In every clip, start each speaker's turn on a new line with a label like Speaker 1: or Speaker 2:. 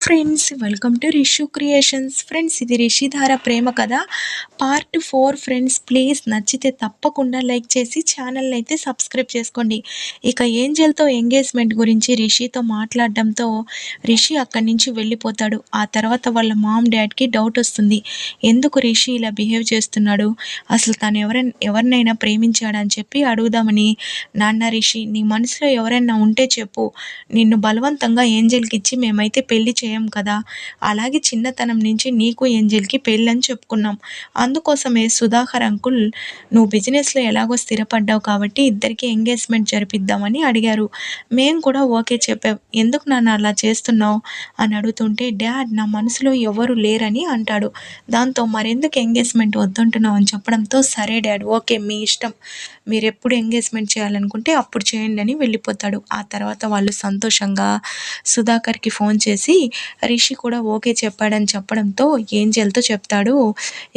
Speaker 1: Friends, welcome to Rishu creations. Friends, ఇది రిషిధార ప్రేమ కథ part 4. Friends, please నచ్చితే తప్పకుండా లైక్ చేసి ఛానల్ని అయితే సబ్స్క్రైబ్ చేసుకోండి. ఇక ఏంజెల్తో ఎంగేజ్మెంట్ గురించి రిషితో మాట్లాడడంతో రిషి అక్కడి నుంచి వెళ్ళిపోతాడు. ఆ తర్వాత వాళ్ళ మామ్ డాడ్కి డౌట్ వస్తుంది. ఎందుకు రిషి ఇలా బిహేవ్ చేస్తున్నాడు, అసలు తను ఎవరినైనా ప్రేమించాడని చెప్పి అడుగుదామని, నాన్న రిషి, నీ మనసులో ఎవరైనా ఉంటే చెప్పు, నిన్ను బలవంతంగా ఏంజెల్కి ఇచ్చి మేమైతే పెళ్లి చేయం కదా, అలాగే చిన్నతనం నుంచి నీకు ఏంజెల్కి పెళ్ళి అని చెప్పుకున్నాం. అందుకోసమే సుధాకర్ అంకుల్ నువ్వు బిజినెస్లో ఎలాగో స్థిరపడ్డావు కాబట్టి ఇద్దరికి ఎంగేజ్మెంట్ జరిపిద్దామని అడిగారు. మేము కూడా ఓకే చెప్పాం. ఎందుకు నాన్న అలా చేస్తున్నావు అని అడుగుతుంటే, డాడ్, నా మనసులో ఎవరు లేరని అంటాడు. దాంతో మరెందుకు ఎంగేజ్మెంట్ వద్దంటున్నావు అని చెప్పడంతో, సరే డాడ్, ఓకే, మీ ఇష్టం, మీరు ఎప్పుడు ఎంగేజ్మెంట్ చేయాలనుకుంటే అప్పుడు చేయండి అని వెళ్ళిపోతాడు. ఆ తర్వాత వాళ్ళు సంతోషంగా సుధాకర్కి ఫోన్ చేసి రిషి కూడా ఓకే చెప్పాడని చెప్పడంతో ఏంజెల్తో చెప్తాడు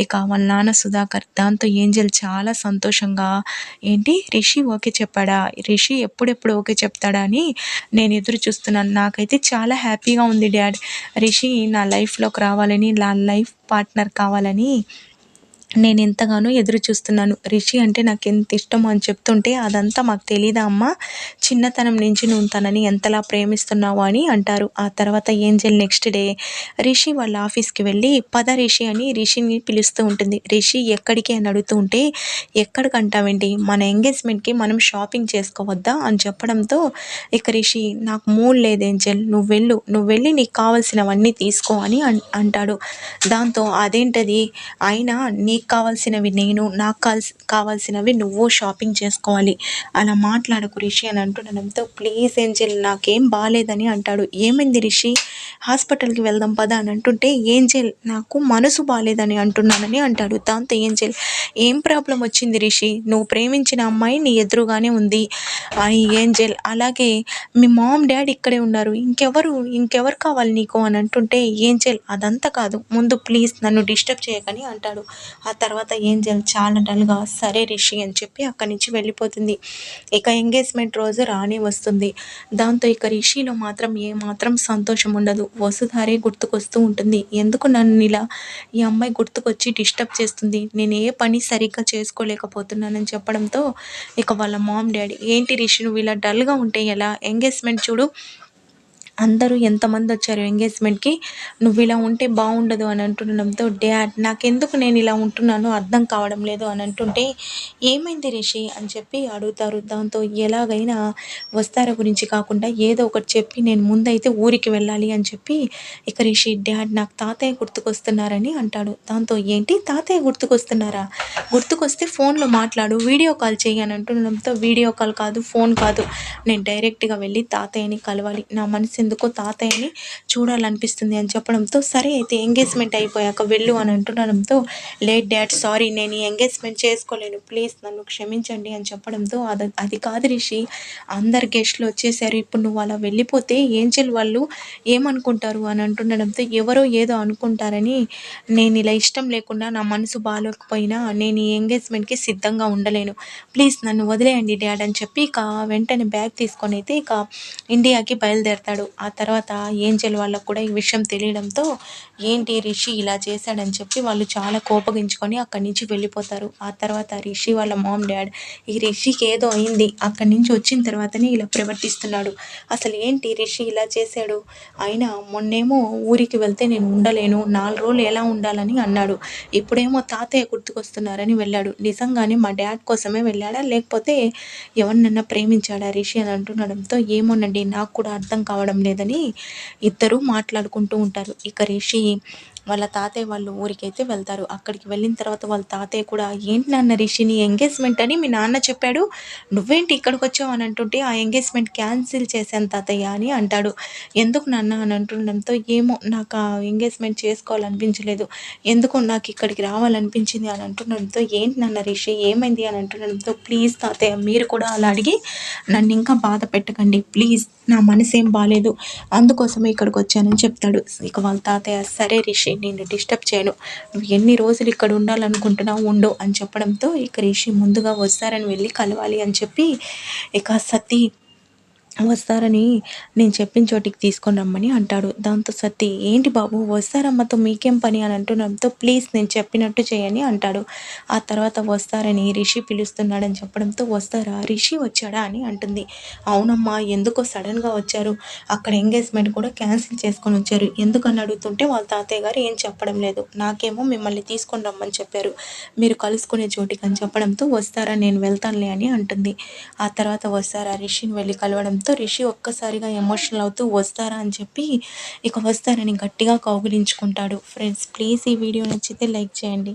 Speaker 1: ఇక వాళ్ళ నాన్న సుధాకర్. దాంతో ఏంజెల్ చాలా సంతోషంగా, ఏంటి రిషి ఓకే చెప్పాడా, రిషి ఎప్పుడెప్పుడు ఓకే చెప్తాడా అని నేను ఎదురు చూస్తున్నాను. నాకైతే చాలా హ్యాపీగా ఉంది డాడ్, రిషి నా లైఫ్లోకి రావాలని, నా లైఫ్ పార్ట్నర్ కావాలని నేను ఎంతగానో ఎదురు చూస్తున్నాను. రిషి అంటే నాకు ఎంత ఇష్టమో అని చెప్తుంటే, అదంతా మాకు తెలీదా అమ్మా, చిన్నతనం నుంచి నువ్వు తనని ఎంతలా ప్రేమిస్తున్నావు అని అంటారు. ఆ తర్వాత ఏంజెల్ నెక్స్ట్ డే రిషి వాళ్ళ ఆఫీస్కి వెళ్ళి, పద రిషి అని రిషిని పిలుస్తూ ఉంటుంది. రిషి ఎక్కడికి అని అడుగుతూ ఉంటే, ఎక్కడికంటావేంటి, మన ఎంగేజ్మెంట్కి మనం షాపింగ్ చేసుకోవద్దా అని చెప్పడంతో ఇక రిషి, నాకు మూడ్ లేదు ఏంజెల్, నువ్వు వెళ్ళి నీకు కావాల్సినవన్నీ తీసుకో అని అంటాడు. దాంతో అదేంటది, అయినా నీకు కావాల్సినవి నేను, నాకు కావాల్సినవి నువ్వు షాపింగ్ చేసుకోవాలి, అలా మాట్లాడకు రిషి అని అంటుండడంతో, ప్లీజ్ ఏంజెల్, నాకేం బాగాలేదని అంటాడు. ఏమైంది రిషి, హాస్పిటల్కి వెళ్దాం పద అని అంటుంటే, ఏంజెల్, నాకు మనసు బాగాలేదని అంటున్నానని అంటాడు. దాంతో ఏంజెల్, ఏం ప్రాబ్లం వచ్చింది రిషి, నువ్వు ప్రేమించిన అమ్మాయి నీ ఎదురుగానే ఉంది అని ఏంజెల్, అలాగే మీ మామ్ డాడ్ ఇక్కడే ఉన్నారు, ఇంకెవరు కావాలి నీకు అని అంటుంటే, ఏంజెల్, అదంతా కాదు, ముందు ప్లీజ్ నన్ను డిస్టర్బ్ చేయకని అంటాడు. ఆ తర్వాత ఏంజెల్ చాలా డల్గా సరే రిషి అని చెప్పి అక్కడి నుంచి వెళ్ళిపోతుంది. ఇక ఎంగేజ్మెంట్ రోజు రానే వస్తుంది. దాంతో ఇక రిషిలో మాత్రం ఏమాత్రం సంతోషం ఉండదు. వసుధారే గుర్తుకొస్తూ ఉంటుంది. ఎందుకు నన్ను ఇలా ఈ అమ్మాయి గుర్తుకొచ్చి డిస్టర్బ్ చేస్తుంది, నేను ఏ పని సరిగ్గా చేసుకోలేకపోతున్నానని చెప్పడంతో ఇక వాళ్ళ మామ్ డాడీ, ఏంటి రిషి నువ్వు ఇలా డల్గా ఉంటే ఎలా, ఎంగేజ్మెంట్ చూడు, అందరూ ఎంతమంది వచ్చారు ఎంగేజ్మెంట్కి, నువ్వు ఇలా ఉంటే బాగుండదు అని అంటుండడంతో, డాడ్, నాకెందుకు నేను ఇలా ఉంటున్నానో అర్థం కావడం లేదు అని అంటుంటే, ఏమైంది రిషి అని చెప్పి అడుగుతారు. దాంతో ఎలాగైనా వస్తార గురించి కాకుండా ఏదో ఒకటి చెప్పి నేను ముందైతే ఊరికి వెళ్ళాలి అని చెప్పి ఇక రిషి, డాడ్, నాకు తాతయ్య గుర్తుకొస్తున్నారని అంటాడు. దాంతో, ఏంటి తాతయ్య గుర్తుకొస్తున్నారా, గుర్తుకొస్తే ఫోన్లో మాట్లాడు, వీడియో కాల్ చేయి అని అంటుండడంతో, వీడియో కాల్ కాదు, ఫోన్ కాదు, నేను డైరెక్ట్గా వెళ్ళి తాతయ్యని కలవాలి, నా మనసు ఎందుకో తాతయ్యని చూడాలనిపిస్తుంది అని చెప్పడంతో, సరే అయితే ఎంగేజ్మెంట్ అయిపోయాక వెళ్ళు అని అంటుండడంతో, లేట్ డాడ్, సారీ, నేను ఈ ఎంగేజ్మెంట్ చేసుకోలేను, ప్లీజ్ నన్ను క్షమించండి అని చెప్పడంతో, అది కాదు రిషి, అందరు గెస్ట్లు వచ్చేసారు, ఇప్పుడు నువ్వు అలా వెళ్ళిపోతే ఏంజెల్ వాళ్ళు ఏమనుకుంటారు అని అంటుండడంతో, ఎవరో ఏదో అనుకుంటారని నేను ఇలా ఇష్టం లేకుండా, నా మనసు బాగాలేకపోయినా నేను ఈ ఎంగేజ్మెంట్కి సిద్ధంగా ఉండలేను, ప్లీజ్ నన్ను వదిలేయండి డాడ్ అని చెప్పి ఇక వెంటనే బ్యాగ్ తీసుకొని అయితే ఇక ఇండియాకి బయలుదేరతాడు. ఆ తర్వాత ఏంజెల్ వాళ్ళకు కూడా ఈ విషయం తెలియడంతో, ఏంటి రిషి ఇలా చేశాడని చెప్పి వాళ్ళు చాలా కోపగించుకొని అక్కడి నుంచి వెళ్ళిపోతారు. ఆ తర్వాత రిషి వాళ్ళ మామ్ డాడ్, ఈ రిషికి ఏదో అయింది, అక్కడి నుంచి వచ్చిన తర్వాతనే ఇలా ప్రవర్తిస్తున్నాడు, అసలు ఏంటి రిషి ఇలా చేశాడు, అయినా మొన్నేమో ఊరికి వెళ్తే నేను ఉండలేను, 4 రోజులు ఎలా ఉండాలని అన్నాడు, ఇప్పుడేమో తాతయ్య గుర్తుకొస్తున్నారని వెళ్ళాడు, నిజంగానే మా డాడ్ కోసమే వెళ్ళాడా లేకపోతే ఎవరినన్నా ప్రేమించాడా రిషి అని అంటుండడంతో, ఏమోనండి, నాకు కూడా అర్థం కావడం లేదని ఇద్దరూ మాట్లాడుకుంటూ ఉంటారు. ఇక రిషి వాళ్ళ తాతయ్య వాళ్ళు ఊరికైతే వెళ్తారు. అక్కడికి వెళ్ళిన తర్వాత వాళ్ళ తాతయ్య కూడా, ఏంటి నాన్న రిషి, నీ ఎంగేజ్మెంట్ అని మీ నాన్న చెప్పాడు, నువ్వేంటి ఇక్కడికి వచ్చావు అని అంటుంటే, ఆ ఎంగేజ్మెంట్ క్యాన్సిల్ చేశాను తాతయ్య అని అంటాడు. ఎందుకు నాన్న అని అంటుండడంతో, ఏమో నాకు ఆ ఎంగేజ్మెంట్ చేసుకోవాలనిపించలేదు, ఎందుకో నాకు ఇక్కడికి రావాలనిపించింది అని అంటుండడంతో, ఏంటి నాన్న రిషి ఏమైంది అని అంటుండడంతో, ప్లీజ్ తాతయ్య, మీరు కూడా అలా అడిగి నన్ను ఇంకా బాధ పెట్టకండి, ప్లీజ్, నా మనసేం బాగాలేదు, అందుకోసమే ఇక్కడికి వచ్చానని చెప్తాడు. ఇక వాళ్ళ తాతయ్య, సరే రిషి, నేను డిస్టర్బ్ చేయను, నువ్వు ఎన్ని రోజులు ఇక్కడ ఉండాలనుకుంటున్నావు ఉండు అని చెప్పడంతో ఇక రిషి ముందుగా వస్తారని వెళ్ళి కలవాలి అని చెప్పి ఇక సతీ వస్తారని నేను చెప్పిన చోటికి తీసుకొని రమ్మని అంటాడు. దాంతో సత్తి ఏంటి బాబు వస్తారమ్మతో మీకేం పని అని అంటుండడంతో ప్లీజ్ నేను చెప్పినట్టు చేయని అంటాడు. ఆ తర్వాత వస్తారని రిషి పిలుస్తున్నాడని చెప్పడంతో వస్తారా రిషి వచ్చాడా అని అంటుంది. అవునమ్మా ఎందుకో సడన్గా వచ్చారు, అక్కడ ఎంగేజ్మెంట్ కూడా క్యాన్సిల్ చేసుకొని వచ్చారు, ఎందుకని అడుగుతుంటే వాళ్ళ తాతయ్య గారు ఏం చెప్పడం లేదు, నాకేమో మిమ్మల్ని తీసుకొని రమ్మని చెప్పారు మీరు కలుసుకునే చోటికి అని చెప్పడంతో వస్తారా నేను వెళ్తానులే అని అంటుంది. ఆ తర్వాత వస్తారా రిషిని వెళ్ళి కలవడంతో రిషి ఒక్కసారిగా ఎమోషనల్ అవుతూ వస్తారా అని చెప్పి ఇక వస్తారని గట్టిగా కౌగిలించుకుంటాడు. ఫ్రెండ్స్ ప్లీజ్ ఈ వీడియో నచ్చితే లైక్ చేయండి.